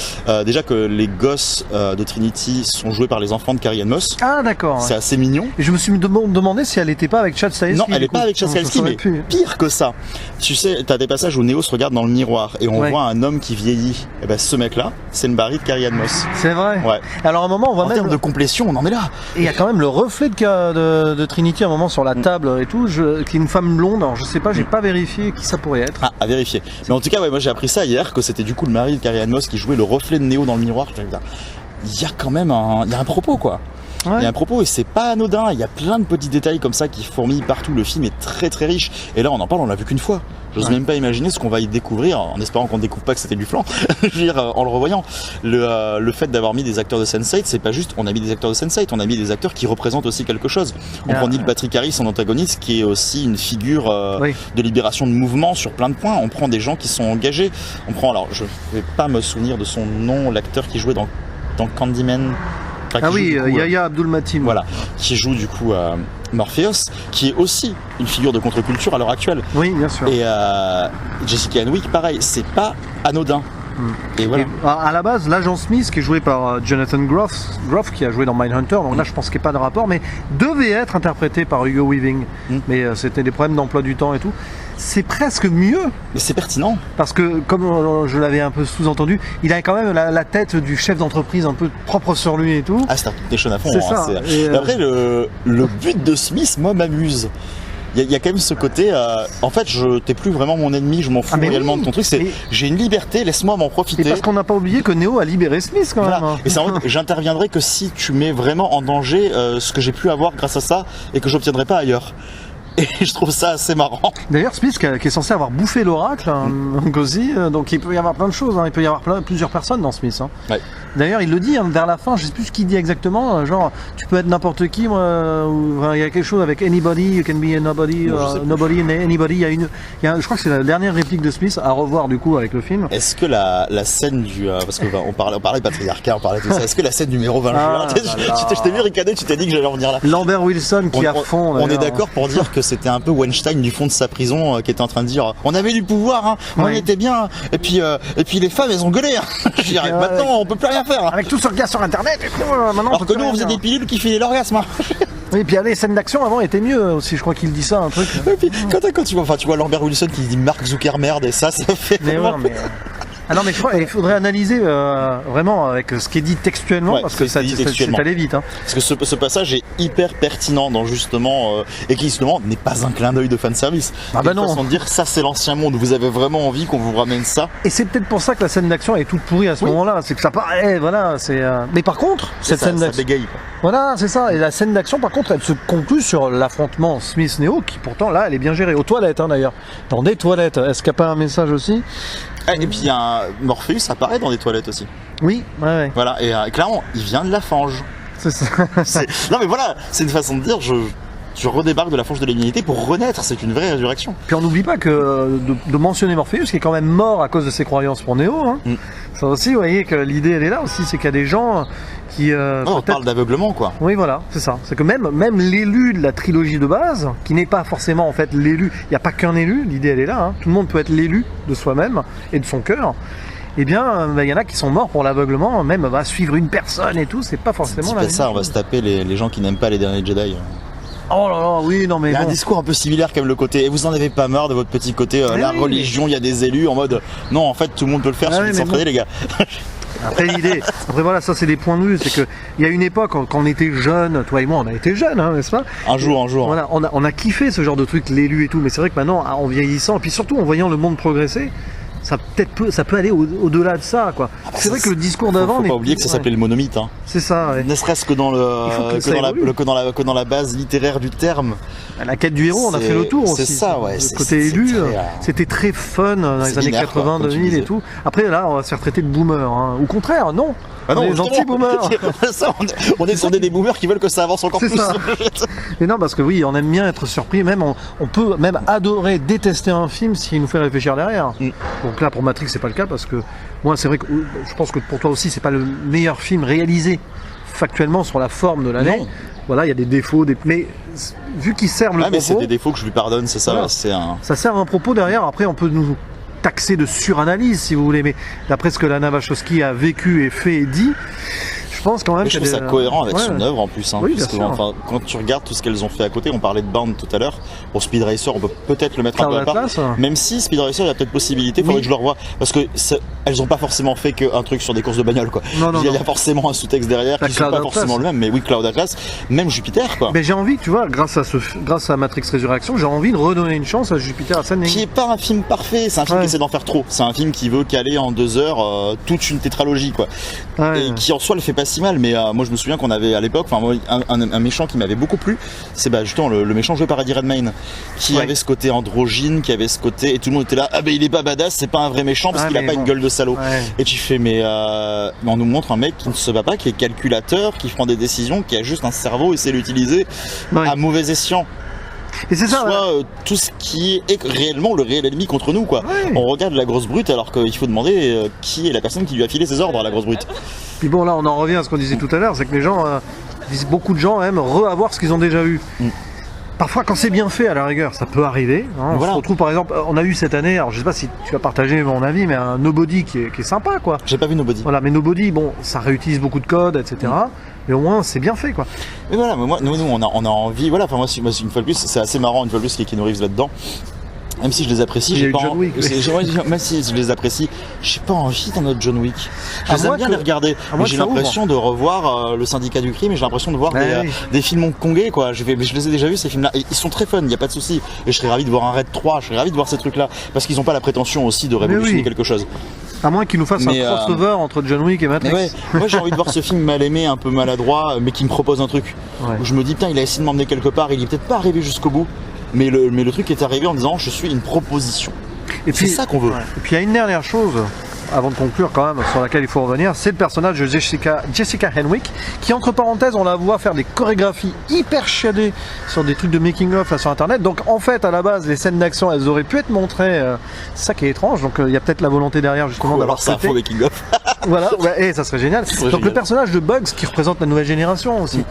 Déjà que les gosses de Trinity sont joués par les enfants de Carrie Ann Moss. Ah d'accord. C'est assez mignon. Et je me suis demandé si elle n'était pas avec Chad Stahelski. Non, elle n'est pas avec Chad Stahelski, mais pire que ça. Tu sais, t'as des passages où Néo se regarde dans le miroir et on voit un homme qui vieillit. Et ben ce mec-là, c'est une Barry de Carrie Ann Moss. C'est vrai. Ouais. Alors à un moment, on voit en même termes de complétion, on en est là. Et il y a quand même le reflet de Trinity à un moment sur la table et tout, qui est une femme blonde. Alors je sais pas, j'ai pas vérifié qui ça pourrait être. Ah, à vérifier. Mais en tout cas, moi j'ai appris ça hier que c'était du coup le mari de Carrie Ann Moss qui jouait le reflet de Néo dans le miroir. Il y a quand même un propos, quoi. Il y a un propos et c'est pas anodin, il y a plein de petits détails comme ça qui fourmillent partout, le film est très très riche et là on en parle, on l'a vu qu'une fois. J'ose même pas imaginer ce qu'on va y découvrir, en espérant qu'on ne découvre pas que c'était du flan, je veux dire, en le revoyant. Le fait d'avoir mis des acteurs de Sense8, c'est pas juste on a mis des acteurs de Sense8, on a mis des acteurs qui représentent aussi quelque chose. On prend Neil Patrick Harris, son antagoniste, qui est aussi une figure de libération de mouvement sur plein de points. On prend des gens qui sont engagés. On prend, alors je vais pas me souvenir de son nom, l'acteur qui jouait dans Candyman. Ah oui, Yahya Abdul-Mateen. Voilà, qui joue du coup Morpheus, qui est aussi une figure de contre-culture à l'heure actuelle. Oui, bien sûr. Et Jessica Henwick, pareil, c'est pas anodin. Et voilà. Et à la base, l'agent Smith, qui est joué par Jonathan Groff, qui a joué dans Mindhunter, donc là je pense qu'il n'y a pas de rapport, mais devait être interprété par Hugo Weaving. Mais c'était des problèmes d'emploi du temps et tout. C'est presque mieux. Mais c'est pertinent. Parce que, comme je l'avais un peu sous-entendu, il a quand même la tête du chef d'entreprise un peu propre sur lui et tout. Ah, c'est un déchon à fond. C'est ça. Après, le but de Smith, moi, m'amuse. Il y a quand même ce côté, en fait, t'es plus vraiment mon ennemi, je m'en fous réellement de ton truc, j'ai une liberté, laisse-moi m'en profiter. Et parce qu'on n'a pas oublié que Néo a libéré Smith quand même. Et c'est en fait, j'interviendrai que si tu mets vraiment en danger ce que j'ai pu avoir grâce à ça et que j'obtiendrai pas ailleurs. Et je trouve ça assez marrant. D'ailleurs, Smith qui est censé avoir bouffé l'oracle, Ngozi, donc il peut y avoir plein de choses, il peut y avoir plusieurs personnes dans Smith. Ouais. D'ailleurs, il le dit vers la fin, je sais plus ce qu'il dit exactement, genre tu peux être n'importe qui, il y a quelque chose avec anybody, you can be a nobody, nobody and anybody. Je crois que c'est la dernière réplique de Smith à revoir du coup avec le film. Est-ce que la scène du, parce que on parlait de patriarcat, on parlait de tout ça. Est-ce que la scène numéro 20 je t'ai vu ricaner, tu t'es dit que j'allais en venir là. Lambert Wilson qui est à fond. On est d'accord pour dire que c'était un peu Weinstein du fond de sa prison qui était en train de dire on avait du pouvoir, on était bien, et puis les femmes elles ont gueulé. Maintenant on peut plus rien faire. Avec tout ce regard sur internet, maintenant. Alors que nous on faisait des pilules qui filaient l'orgasme. Oui, et puis les scènes d'action avant étaient mieux aussi, je crois qu'il dit ça, un truc. Et puis quand tu vois Lambert Wilson qui dit Mark Zuckerberg et ça fait. Mais Ah non, mais je crois qu'il faudrait analyser vraiment avec ce qui est dit textuellement, parce que c'est allé vite. Hein. Parce que ce passage est hyper pertinent dans justement et qui justement n'est pas un clin d'œil de fanservice. Ah bah non. Façon de dire ça c'est l'ancien monde. Vous avez vraiment envie qu'on vous ramène ça. Et c'est peut-être pour ça que la scène d'action est toute pourrie à ce moment-là. C'est que ça paraît, voilà, c'est. Mais par contre, cette scène d'action. Ça bégaye. Voilà, c'est ça. Et la scène d'action, par contre, elle se conclut sur l'affrontement Smith-Neo, qui pourtant là, elle est bien gérée. Aux toilettes, hein, d'ailleurs. Dans des toilettes. Est-ce qu'il n'y a pas un message aussi? Et puis il y a un Morpheus apparaît dans des toilettes aussi. Oui, ouais. Voilà, et clairement, il vient de la fange. C'est ça. Non mais voilà, c'est une façon de dire, je redébarque de la fange de l'humanité pour renaître, c'est une vraie résurrection. Puis on n'oublie pas que de mentionner Morpheus, qui est quand même mort à cause de ses croyances pour Neo. Hein. Ça aussi, vous voyez que l'idée elle est là aussi, c'est qu'il y a des gens qui... on parle d'aveuglement quoi. Oui voilà, c'est ça. C'est que même l'élu de la trilogie de base, qui n'est pas forcément en fait l'élu, il n'y a pas qu'un élu, l'idée elle est là, hein. Tout le monde peut être l'élu de soi-même et de son cœur. Eh bien, il y en a qui sont morts pour l'aveuglement, même suivre une personne et tout, c'est pas forcément la même ça, chose. On va se taper les gens qui n'aiment pas les derniers Jedi. Oh là là, oui, non mais. Il y a un discours un peu similaire comme le côté. Et vous en avez pas marre de votre petit côté, la religion, il y a des élus en mode. Non, en fait, tout le monde peut le faire, suffit de s'entraîner, les gars. Après l'idée, voilà, ça c'est des points de vue, c'est que il y a une époque quand on était jeunes, toi et moi on a été jeunes, hein, n'est-ce pas? Un jour. Voilà, on a kiffé ce genre de truc, l'élu et tout, mais c'est vrai que maintenant, en vieillissant, et puis surtout en voyant le monde progresser, ça peut aller au-delà de ça, quoi. C'est vrai que le discours d'avant. Faut pas oublier que ça s'appelait le monomythe. Hein. C'est ça. Ouais. Ne serait-ce que dans dans la base littéraire du terme. La quête du héros, on a fait le tour aussi. C'est ça, ouais. Le côté élu, c'était très fun dans les années 80, 2000 et tout. Après, là, on va se faire traiter de boomer. Hein. Au contraire, non. Ah non, on est gentils boomers. on est des boomers qui veulent que ça avance encore plus. Ça. Mais non, parce que oui, on aime bien être surpris. Même on peut même adorer, détester un film s'il nous fait réfléchir derrière. Donc là, pour Matrix, c'est pas le cas parce que moi, c'est vrai que je pense que pour toi aussi, c'est pas le meilleur film réalisé factuellement sur la forme de l'année. Voilà, il y a des défauts, mais vu qu'ils servent le propos. Mais c'est des défauts que je lui pardonne, c'est ça. Voilà. Ça sert un propos derrière. Après, on peut nous taxer de suranalyse si vous voulez, mais d'après ce que Lana Wachowski a vécu et fait et dit, je pense quand même. Je trouve ça cohérent avec son œuvre en plus. Hein, oui, parce que, quand tu regardes tout ce qu'elles ont fait à côté, on parlait de Bound tout à l'heure. Pour Speed Racer, on peut peut-être le mettre un peu à part. Même si Speed Racer, il y a peut-être possibilité, il faudrait que je le revoie. Parce que elles n'ont pas forcément fait qu'un truc sur des courses de bagnole, quoi. Il y a forcément un sous-texte derrière qui n'est pas forcément le même. Mais oui, Cloud Atlas, même Jupiter, quoi. Mais j'ai envie, tu vois, grâce à Matrix Résurrection, j'ai envie de redonner une chance à Jupiter Ascending. Qui est pas un film parfait, c'est un film qui essaie d'en faire trop. C'est un film qui veut caler en 2 heures toute une tétralogie, quoi. Et qui en soi le fait pas si mal, mais moi je me souviens qu'on avait à l'époque, un méchant qui m'avait beaucoup plu, c'est justement le méchant joué par Eddie Redmayne, qui avait ce côté androgyne, qui avait ce côté, et tout le monde était là, il est pas badass, c'est pas un vrai méchant parce qu'il a pas une gueule de salaud. Et tu fais, mais on nous montre un mec qui ne se bat pas, qui est calculateur, qui prend des décisions, qui a juste un cerveau et sait l'utiliser à mauvais escient. Et c'est ça. Soit tout ce qui est réellement le réel ennemi contre nous, quoi. On regarde la grosse brute alors qu'il faut demander qui est la personne qui lui a filé ses ordres à la grosse brute. Puis bon, là on en revient à ce qu'on disait tout à l'heure, c'est que les gens, beaucoup de gens aiment re-avoir ce qu'ils ont déjà vu. Parfois, quand c'est bien fait, à la rigueur, ça peut arriver. Hein. On se retrouve, par exemple, on a eu cette année, alors je sais pas si tu as partagé mon avis, mais un Nobody qui est sympa, quoi. J'ai pas vu Nobody. Voilà, mais Nobody, bon, ça réutilise beaucoup de codes, etc. Mais au moins, c'est bien fait, quoi. Mais voilà, mais nous, on a envie. Voilà, enfin moi, une fois de plus, c'est assez marrant, une fois de plus, qu'il y ait Keanu Reeves là-dedans. Même si je les apprécie, j'ai pas envie. Même si je les apprécie, j'ai pas envie d'un autre John Wick. J'aime bien les regarder. Mais j'ai l'impression de revoir le Syndicat du crime et j'ai l'impression de voir des films hongkongais, quoi. Je les ai déjà vus, ces films-là. Et ils sont très fun, il n'y a pas de souci. Et je serais ravi de voir un Raid 3, je serais ravi de voir ces trucs-là. Parce qu'ils n'ont pas la prétention aussi de révolutionner quelque chose. À moins qu'ils nous fassent un crossover entre John Wick et Matrix. Moi j'ai envie de voir ce film mal aimé, un peu maladroit, mais qui me propose un truc. Où je me dis, putain, il a essayé de m'emmener quelque part, il est peut-être pas arrivé jusqu'au bout. Mais le truc est arrivé en disant je suis une proposition. Et puis c'est ça qu'on veut. Et puis il y a une dernière chose, avant de conclure quand même, sur laquelle il faut revenir, c'est le personnage de Jessica Henwick, qui entre parenthèses on la voit faire des chorégraphies hyper shadées sur des trucs de making of sur internet. Donc en fait à la base les scènes d'action elles auraient pu être montrées, c'est ça qui est étrange, donc il y a peut-être la volonté derrière justement d'avoir ça faux making of. Voilà, et ça serait génial. Donc le personnage de Bugs qui représente la nouvelle génération aussi,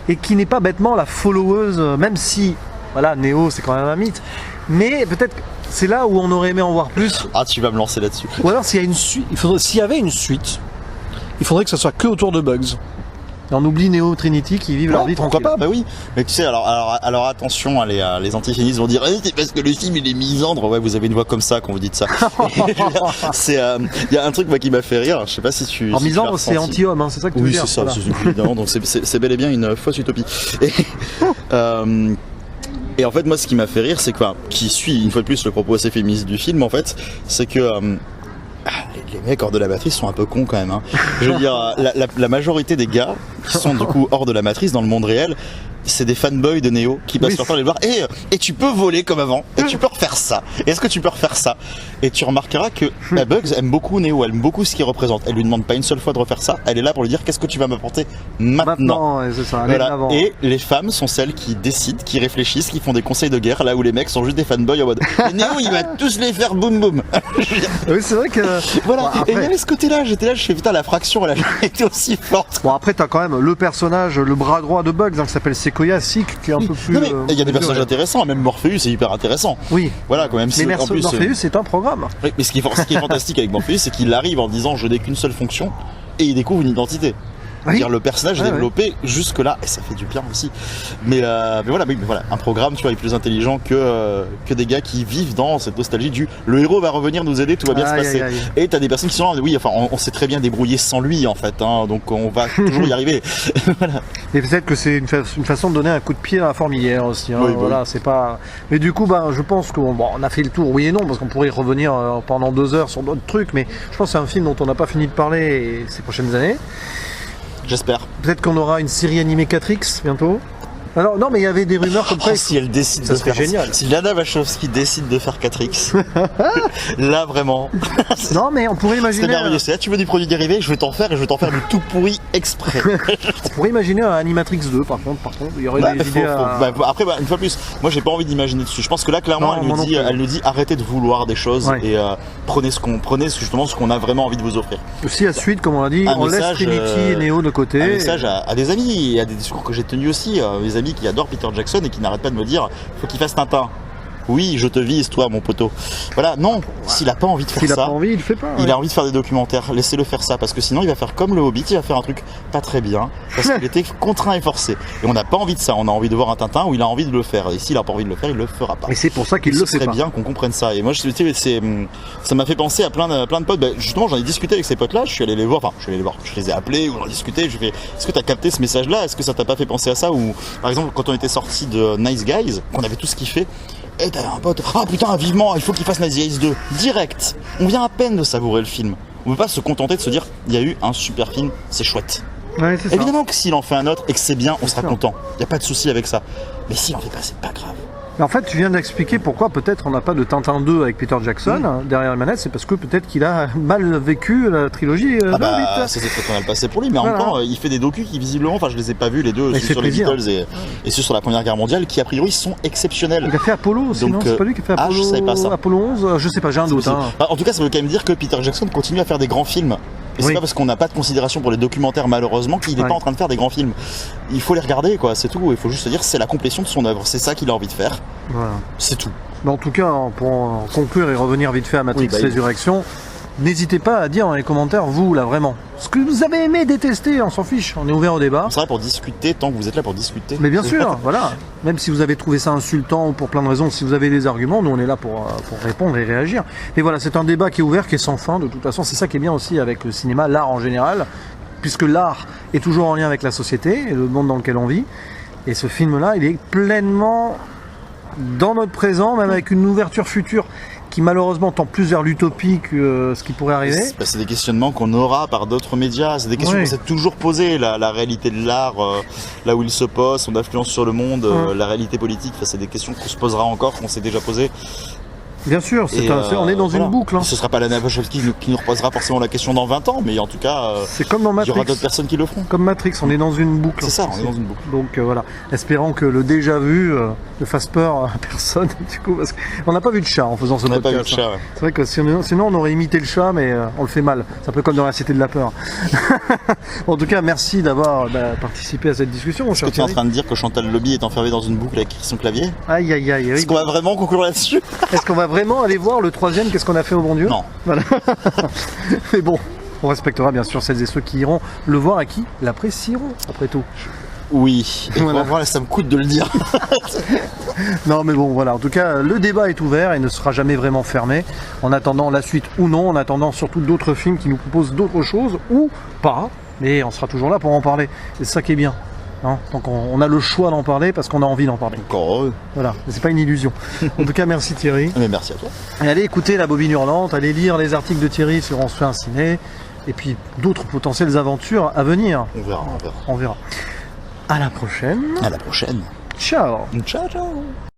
et qui n'est pas bêtement la followeuse, même si voilà, Neo c'est quand même un mythe, mais peut-être c'est là où on aurait aimé en voir plus. Ah, tu vas me lancer là-dessus. Ou alors s'il y a une suite, s'il y avait une suite, il faudrait que ce soit que autour de Bugs. Et on oublie Neo Trinity qui vivent leur vie pourquoi tranquille. pas, bah oui. Mais tu sais, alors attention, les antiféministes vont dire c'est parce que le film il est misandre. Ouais, vous avez une voix comme ça quand vous dites ça. C'est y a un truc moi, qui m'a fait rire, je sais pas si tu. Alors misandre c'est anti-homme, hein, c'est ça que tu veux dire. Oui, c'est ça, voilà. Évidemment, donc c'est bel et bien une fausse utopie. Et en fait, moi, ce qui m'a fait rire, c'est que, qui suit une fois de plus le propos assez féministe du film, en fait, c'est que les mecs hors de la matrice sont un peu cons quand même. Hein. Je veux dire, la majorité des gars qui sont du coup hors de la matrice dans le monde réel, c'est des fanboys de Neo qui passent leur temps à les voir. Et tu peux voler comme avant. Et tu peux refaire ça. Et est-ce que tu peux refaire ça? Et tu remarqueras que Bugs aime beaucoup Neo. Elle aime beaucoup ce qu'il représente. Elle lui demande pas une seule fois de refaire ça. Elle est là pour lui dire qu'est-ce que tu vas m'apporter maintenant. C'est ça. Voilà. Et les femmes sont celles qui décident, qui réfléchissent, qui font des conseils de guerre. Là où les mecs sont juste des fanboys en mode Neo il va tous les faire boum boum. Oui, c'est vrai que. Voilà. Bon, après... Et il y avait ce côté-là. J'étais là, je fais putain la fraction elle a jamais été aussi forte. Bon après t'as quand même le personnage, le bras droit de Bugs qui s'appelle Sequoia Sick qui est un peu plus. Non mais il y a des personnages intéressants, même Morpheus c'est hyper intéressant. Oui. Voilà quand même. Mais Morpheus c'est un programme. Oui, mais ce qui est fantastique avec Morpheus c'est qu'il arrive en disant je n'ai qu'une seule fonction et il découvre une identité. Dire le personnage est développé jusque là et ça fait du bien aussi. Mais voilà, un programme tu vois est plus intelligent que des gars qui vivent dans cette nostalgie du le héros va revenir nous aider, tout va bien se passer. Et t'as des personnes qui sont là, oui, enfin on s'est très bien débrouillé sans lui en fait, hein, donc on va toujours y arriver. Voilà. Et peut-être que c'est une façon de donner un coup de pied à la fourmilière aussi. Hein, voilà, c'est pas. Mais du coup, je pense qu'on a fait le tour, oui et non, parce qu'on pourrait y revenir pendant 2 heures sur d'autres trucs, mais je pense que c'est un film dont on n'a pas fini de parler ces prochaines années. J'espère. Peut-être qu'on aura une série animée 4X bientôt. Alors non mais il y avait des rumeurs comme quoi si elle décide de faire génial. Si Lana Wachowski décide de faire 4X, là vraiment. Non mais on pourrait imaginer. C'est merveilleux. C'est là tu veux du produit dérivé, je vais t'en faire et je vais t'en faire du tout pourri exprès. On pourrait imaginer un Animatrix 2 par contre, il y aurait des idées. Après une fois plus, moi j'ai pas envie d'imaginer dessus. Je pense que là clairement elle nous dit arrêtez de vouloir des choses et prenez justement ce qu'on a vraiment envie de vous offrir. Aussi la suite comme on l'a dit, on laisse Trinity et Neo de côté. Un message à des amis et à des discours que j'ai tenus aussi, mes amis qui adorent Peter Jackson et qui n'arrêtent pas de me dire faut qu'il fasse Tintin. Oui, je te vise, toi, mon poteau. Voilà, non, s'il a pas envie de faire ça. S'il a pas envie, il le fait pas. Il a envie de faire des documentaires, laissez-le faire ça, parce que sinon il va faire comme le Hobbit, il va faire un truc pas très bien, parce qu'il était contraint et forcé. Et on n'a pas envie de ça, on a envie de voir un Tintin où il a envie de le faire. Et s'il a pas envie de le faire, il le fera pas. Et c'est pour ça qu'il le fait pas. C'est bien qu'on comprenne ça. Et moi, ça m'a fait penser à plein de potes. Justement, j'en ai discuté avec ces potes-là, je les ai appelés, ou j'en ai discuté, je fais, est-ce que t'as capté ce message-là? Est-ce que ça t'a pas fait penser à ça? Ou, par exemple, quand on était sorti de Nice Guys, qu'on avait tous kiffé, et t'as un pote, ah putain, vivement, il faut qu'il fasse Nice Guys 2. Direct. On vient à peine de savourer le film. On peut pas se contenter de se dire, il y a eu un super film, c'est chouette. Ouais, c'est évidemment que s'il en fait un autre et que c'est bien, on sera content. Il n'y a pas de souci avec ça. Mais s'il en fait pas, c'est pas grave. Mais en fait, tu viens d'expliquer pourquoi peut-être on n'a pas de Tintin 2 avec Peter Jackson derrière les manettes, c'est parce que peut-être qu'il a mal vécu la trilogie. C'était très mal passé pour lui, mais en même temps, il fait des docus qui visiblement, enfin je les ai pas vus les deux, ceux sur les Beatles et ceux sur la Première Guerre mondiale, qui a priori sont exceptionnels. Il a fait Apollo, sinon c'est pas lui qui a fait Apollo. Je savais pas ça. Apollo 11, je sais pas, j'ai un doute. En tout cas, ça veut quand même dire que Peter Jackson continue à faire des grands films. Et c'est pas parce qu'on n'a pas de considération pour les documentaires malheureusement qu'il n'est pas en train de faire des grands films. Il faut les regarder quoi, c'est tout. Il faut juste se dire c'est la complétion de son œuvre, c'est ça qu'il a envie de faire. Voilà. C'est tout. Mais en tout cas, pour conclure et revenir vite fait à Matrix Résurrection, n'hésitez pas à dire dans les commentaires, vous là vraiment, ce que vous avez aimé, détesté, on s'en fiche, on est ouvert au débat. C'est vrai pour discuter, tant que vous êtes là pour discuter. Mais bien sûr, voilà. Même si vous avez trouvé ça insultant ou pour plein de raisons, si vous avez des arguments, nous on est là pour répondre et réagir. Et voilà, c'est un débat qui est ouvert, qui est sans fin. De toute façon, c'est ça qui est bien aussi avec le cinéma, l'art en général, puisque l'art est toujours en lien avec la société et le monde dans lequel on vit. Et ce film-là, il est pleinement dans notre présent, même avec une ouverture future qui malheureusement tend plus vers l'utopie que ce qui pourrait arriver. C'est des questionnements qu'on aura par d'autres médias, c'est des questions qu'on s'est toujours posées, la réalité de l'art, là où il se pose, son influence sur le monde, la réalité politique, c'est des questions qu'on se posera encore, qu'on s'est déjà posées. Bien sûr, on est dans une boucle. Hein. Ce sera pas Lana Wachowski qui nous reposera forcément la question dans 20 ans, mais en tout cas, c'est comme dans Matrix. Il y aura d'autres personnes qui le feront. Comme Matrix, on est dans une boucle. C'est ça, on est dans une boucle. Donc voilà, espérons que le déjà vu ne fasse peur à personne, du coup, parce qu'on n'a pas vu de chat en faisant ce podcast. On n'a pas vu de chat, ouais. C'est vrai que sinon on aurait imité le chat, mais on le fait mal. C'est un peu comme dans la Cité de la Peur. En tout cas, merci d'avoir participé à cette discussion. Est-ce que tu es en train de dire que Chantal Lobby est enfermée dans une boucle avec son clavier? Aïe aïe aïe. Est-ce qu'on va vraiment conclure là-dessus? Est-ce qu'on va vraiment aller voir le troisième, qu'est-ce qu'on a fait au bon Dieu? Non. Voilà. Mais bon, On respectera bien sûr celles et ceux qui iront le voir et qui l'apprécieront, après tout. Oui, et Voilà. voilà, ça me coûte de le dire. Non mais bon voilà, en tout cas le débat est ouvert et ne sera jamais vraiment fermé. En attendant la suite ou non, en attendant surtout d'autres films qui nous proposent d'autres choses ou pas, mais on sera toujours là pour en parler. Et c'est ça qui est bien. Hein, donc on a le choix d'en parler parce qu'on a envie d'en parler. Encore heureux. Voilà, c'est pas une illusion. En tout cas merci Thierry. Mais merci à toi. Et allez écouter La Bobine Hurlante, allez lire les articles de Thierry sur On se fait un ciné, et puis d'autres potentielles aventures à venir. On verra, on verra. On verra. À la prochaine. À la prochaine. Ciao. Ciao, ciao.